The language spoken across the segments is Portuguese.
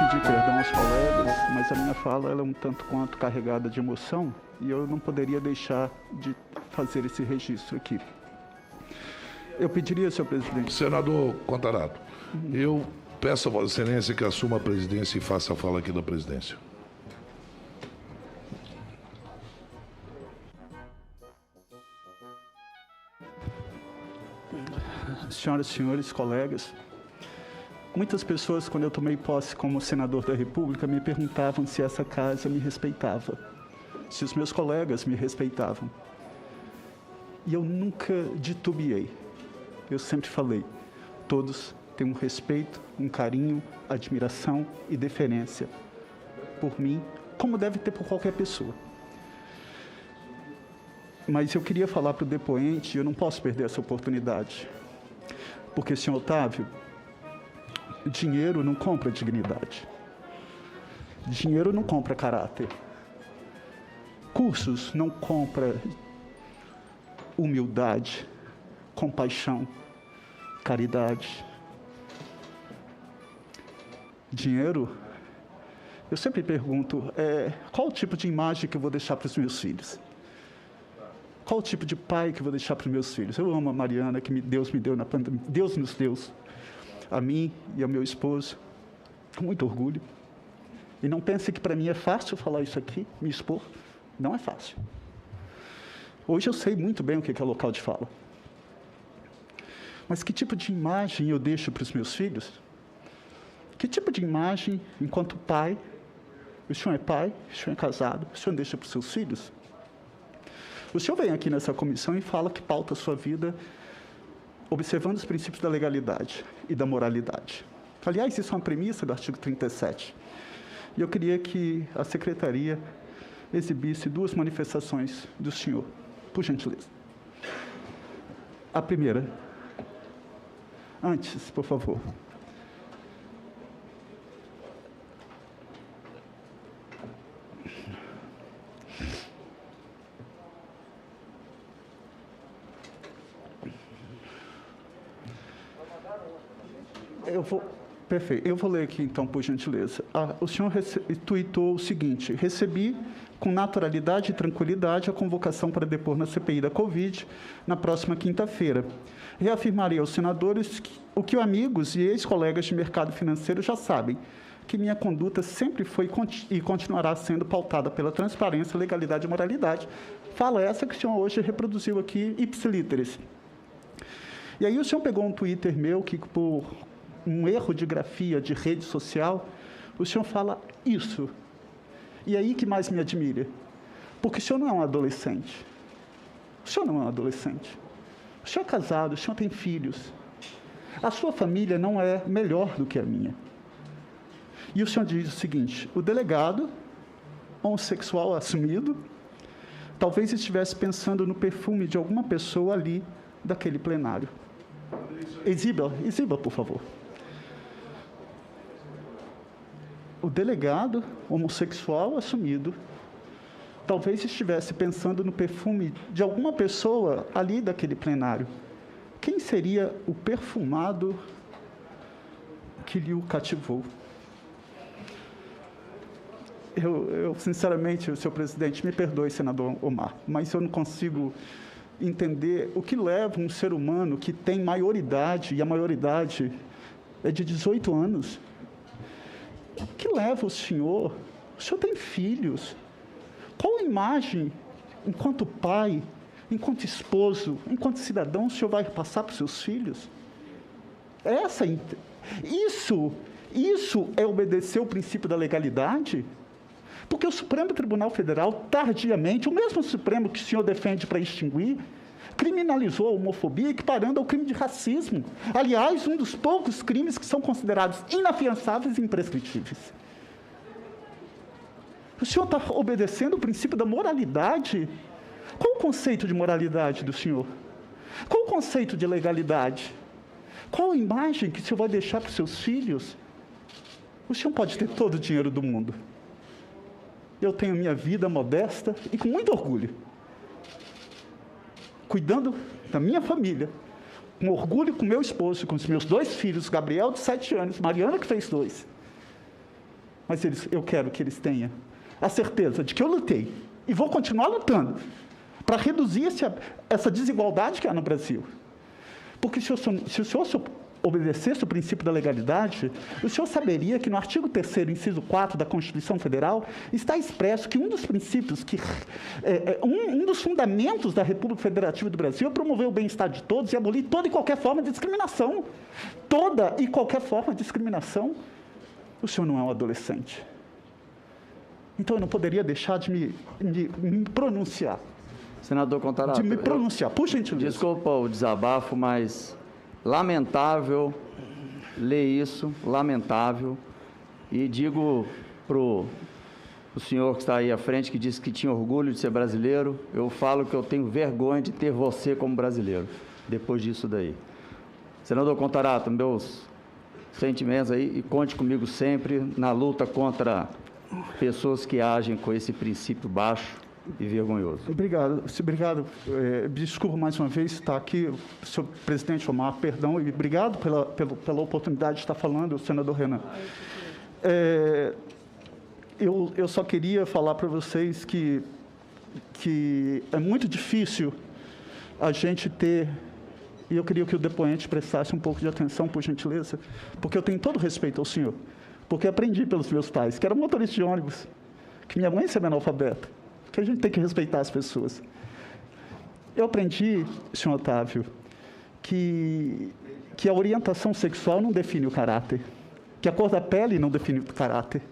pedir perdão aos colegas, mas a minha fala ela é um tanto quanto carregada de emoção e eu não poderia deixar de fazer esse registro aqui. Eu pediria, senhor presidente... Senador Contarato, eu peço a Vossa Excelência que assuma a presidência e faça a fala aqui da presidência. Senhoras e senhores, colegas, muitas pessoas, quando eu tomei posse como senador da República, me perguntavam se essa casa me respeitava, se os meus colegas me respeitavam. E eu nunca titubeei. Eu sempre falei, todos têm um respeito, um carinho, admiração e deferência por mim, como deve ter por qualquer pessoa. Mas eu queria falar para o depoente, e eu não posso perder essa oportunidade. Porque, senhor Otávio, dinheiro não compra dignidade. Dinheiro não compra caráter. Cursos não compra humildade, compaixão, caridade. Dinheiro, eu sempre pergunto, qual o tipo de imagem que eu vou deixar para os meus filhos? Qual o tipo de pai que eu vou deixar para os meus filhos? Eu amo a Mariana, que Deus me deu na pandemia. Deus nos deu a mim e ao meu esposo, com muito orgulho. E não pense que para mim é fácil falar isso aqui, me expor. Não é fácil. Hoje eu sei muito bem o que é local de fala. Mas que tipo de imagem eu deixo para os meus filhos? Que tipo de imagem, enquanto pai, o senhor é pai, o senhor é casado, o senhor deixa para os seus filhos? O senhor vem aqui nessa comissão e fala que pauta a sua vida observando os princípios da legalidade e da moralidade. Aliás, isso é uma premissa do artigo 37. E eu queria que a secretaria exibisse 2 manifestações do senhor, por gentileza. A primeira. Antes, por favor. Perfeito. Eu vou ler aqui, então, por gentileza. O senhor tuitou o seguinte: recebi com naturalidade e tranquilidade a convocação para depor na CPI da Covid na próxima quinta-feira. Reafirmarei aos senadores o que amigos e ex-colegas de mercado financeiro já sabem, que minha conduta sempre foi e continuará sendo pautada pela transparência, legalidade e moralidade. Fala essa que o senhor hoje reproduziu aqui, ipsilíteres. E aí o senhor pegou um Twitter meu que, por um erro de grafia de rede social, o senhor fala isso. E aí que mais me admira. Porque o senhor não é um adolescente. O senhor não é um adolescente. O senhor é casado, o senhor tem filhos. A sua família não é melhor do que a minha. E o senhor diz o seguinte: o delegado, homossexual assumido, talvez estivesse pensando no perfume de alguma pessoa ali daquele plenário. Exiba, por favor. O delegado homossexual assumido talvez estivesse pensando no perfume de alguma pessoa ali daquele plenário. Quem seria o perfumado que lhe o cativou? Eu sinceramente, senhor presidente, me perdoe, senador Omar, mas eu não consigo entender o que leva um ser humano que tem maioridade, e a maioridade é de 18 anos, o que leva o senhor tem filhos, qual a imagem, enquanto pai, enquanto esposo, enquanto cidadão, o senhor vai passar para os seus filhos? Isso é obedecer o princípio da legalidade? Porque o Supremo Tribunal Federal, tardiamente, o mesmo Supremo que o senhor defende para extinguir, criminalizou a homofobia, equiparando ao crime de racismo. Aliás, um dos poucos crimes que são considerados inafiançáveis e imprescritíveis. O senhor está obedecendo o princípio da moralidade? Qual o conceito de moralidade do senhor? Qual o conceito de legalidade? Qual a imagem que o senhor vai deixar para os seus filhos? O senhor pode ter todo o dinheiro do mundo. Eu tenho minha vida modesta e com muito orgulho, cuidando da minha família, com orgulho com meu esposo, com os meus 2 filhos, Gabriel, de 7 anos, Mariana, que fez 2. mas eu quero que eles tenham a certeza de que eu lutei e vou continuar lutando para reduzir essa desigualdade que há no Brasil. Porque se o senhor obedecesse o princípio da legalidade, o senhor saberia que no artigo 3º, inciso 4 da Constituição Federal, está expresso que um dos princípios, um dos fundamentos da República Federativa do Brasil é promover o bem-estar de todos e abolir toda e qualquer forma de discriminação. Toda e qualquer forma de discriminação. O senhor não é um adolescente. Então, eu não poderia deixar de me pronunciar. Senador Contarato. De me pronunciar, por gentileza. Desculpa o desabafo, mas lamentável ler isso, lamentável. E digo para o senhor que está aí à frente, que disse que tinha orgulho de ser brasileiro, eu falo que eu tenho vergonha de ter você como brasileiro, depois disso daí. Senador Contarato, meus sentimentos aí, e conte comigo sempre na luta contra pessoas que agem com esse princípio baixo e vergonhoso. Obrigado. Desculpa mais uma vez estar aqui, senhor presidente Omar, perdão, e obrigado pela oportunidade de estar falando, senador Renan. Eu só queria falar para vocês que é muito difícil a gente ter, e eu queria que o depoente prestasse um pouco de atenção, por gentileza, porque eu tenho todo respeito ao senhor, porque aprendi pelos meus pais, que eram motoristas de ônibus, que minha mãe é semi-analfabeta, que a gente tem que respeitar as pessoas. Eu aprendi, senhor Otávio, que a orientação sexual não define o caráter, que a cor da pele não define o caráter,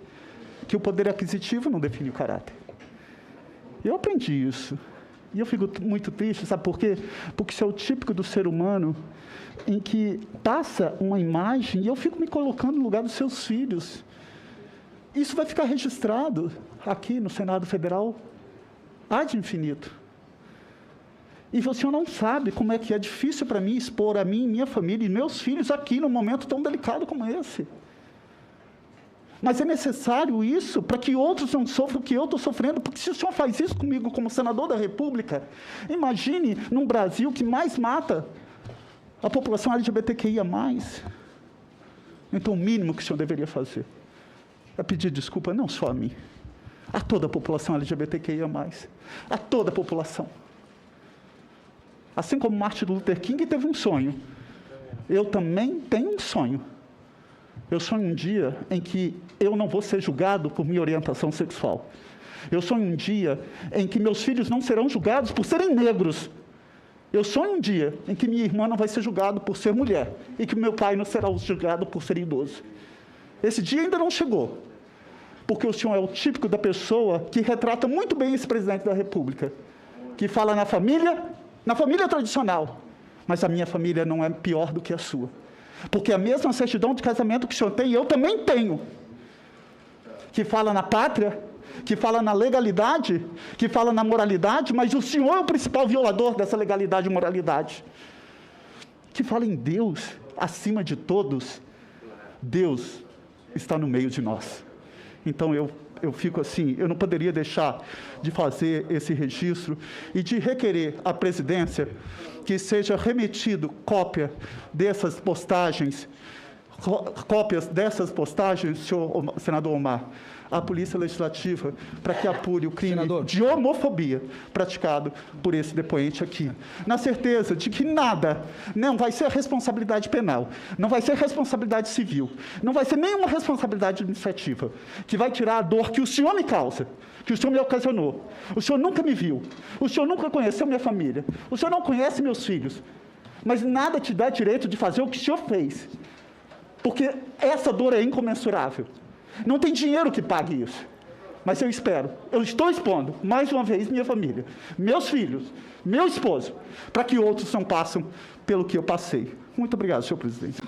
que o poder aquisitivo não define o caráter. Eu aprendi isso. E eu fico muito triste, sabe por quê? Porque isso é o típico do ser humano em que passa uma imagem e eu fico me colocando no lugar dos seus filhos. Isso vai ficar registrado aqui no Senado Federal ad infinito. E você não sabe como é que é difícil para mim expor a mim, minha família e meus filhos aqui num momento tão delicado como esse. Mas é necessário isso para que outros não sofram o que eu estou sofrendo, porque se o senhor faz isso comigo como senador da República, imagine num Brasil que mais mata a população LGBTQIA+. Então, o mínimo que o senhor deveria fazer é pedir desculpa não só a mim, a toda a população LGBTQIA+, a toda a população. Assim como Martin Luther King teve um sonho, eu também tenho um sonho. Eu sonho um dia em que eu não vou ser julgado por minha orientação sexual. Eu sonho um dia em que meus filhos não serão julgados por serem negros. Eu sonho um dia em que minha irmã não vai ser julgada por ser mulher e que meu pai não será julgado por ser idoso. Esse dia ainda não chegou, porque o senhor é o típico da pessoa que retrata muito bem esse presidente da República, que fala na família tradicional, mas a minha família não é pior do que a sua. Porque a mesma certidão de casamento que o senhor tem, eu também tenho. Que fala na pátria, que fala na legalidade, que fala na moralidade, mas o senhor é o principal violador dessa legalidade e moralidade. Que fala em Deus, acima de todos. Deus está no meio de nós. Então, eu fico assim, eu não poderia deixar de fazer esse registro e de requerer à presidência que seja remetido cópias dessas postagens, senador Omar, à Polícia Legislativa, para que apure o crime de homofobia praticado por esse depoente aqui. Na certeza de que nada, não vai ser responsabilidade penal, não vai ser responsabilidade civil, não vai ser nenhuma responsabilidade administrativa, que vai tirar a dor que o senhor me causa, que o senhor me ocasionou. O senhor nunca me viu, o senhor nunca conheceu minha família, o senhor não conhece meus filhos, mas nada te dá direito de fazer o que o senhor fez, porque essa dor é incomensurável. Não tem dinheiro que pague isso. Mas eu estou expondo, mais uma vez, minha família, meus filhos, meu esposo, para que outros não passem pelo que eu passei. Muito obrigado, senhor presidente.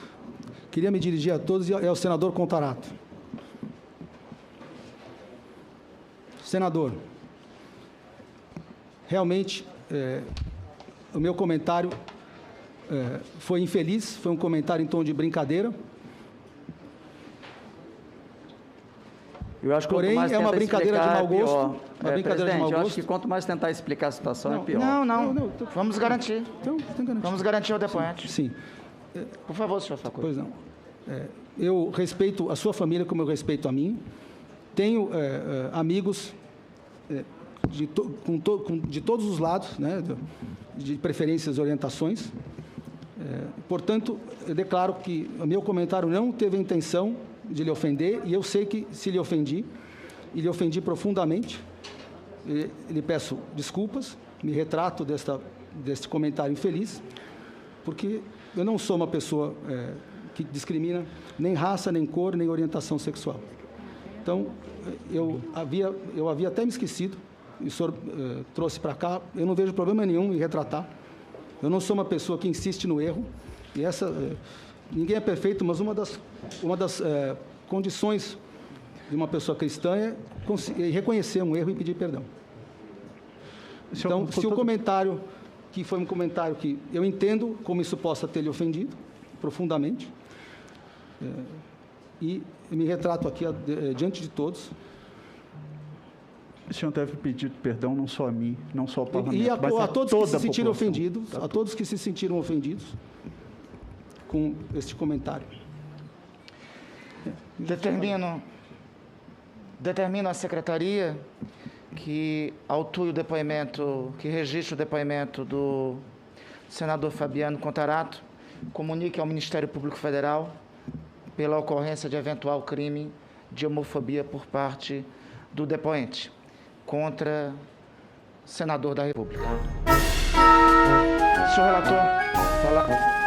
Queria me dirigir a todos e ao senador Contarato. Senador, realmente, o meu comentário foi infeliz, foi um comentário em tom de brincadeira. Eu acho que porém, é uma brincadeira de mau gosto. Uma brincadeira de mau gosto. Eu acho que quanto mais tentar explicar a situação, é pior. Não. Vamos garantir. Então, tem garantia. Vamos garantir o depoente. Sim. Por favor, senhor Facundo. Pois não. Eu respeito a sua família como eu respeito a mim. tenho amigos de todos os lados, né, de preferências e orientações. Portanto, eu declaro que o meu comentário não teve a intenção de lhe ofender, e eu sei que, se lhe ofendi, e lhe ofendi profundamente, lhe peço desculpas, me retrato deste comentário infeliz, porque eu não sou uma pessoa que discrimina nem raça, nem cor, nem orientação sexual. Então, eu havia até me esquecido, e o senhor trouxe para cá, eu não vejo problema nenhum em retratar. Eu não sou uma pessoa que insiste no erro, e ninguém é perfeito, mas uma das condições de uma pessoa cristã é reconhecer um erro e pedir perdão. Então, se o comentário, que foi um comentário que eu entendo como isso possa ter lhe ofendido profundamente, e me retrato aqui diante de todos. O senhor deve pedir perdão não só a mim, não só ao parlamento, E mas a todos que se sentiram população. ofendidos, a todos que se sentiram ofendidos com este comentário. Determino a secretaria que autue o depoimento, que registre o depoimento do senador Fabiano Contarato, comunique ao Ministério Público Federal pela ocorrência de eventual crime de homofobia por parte do depoente contra o senador da República. Senhor relator, falar.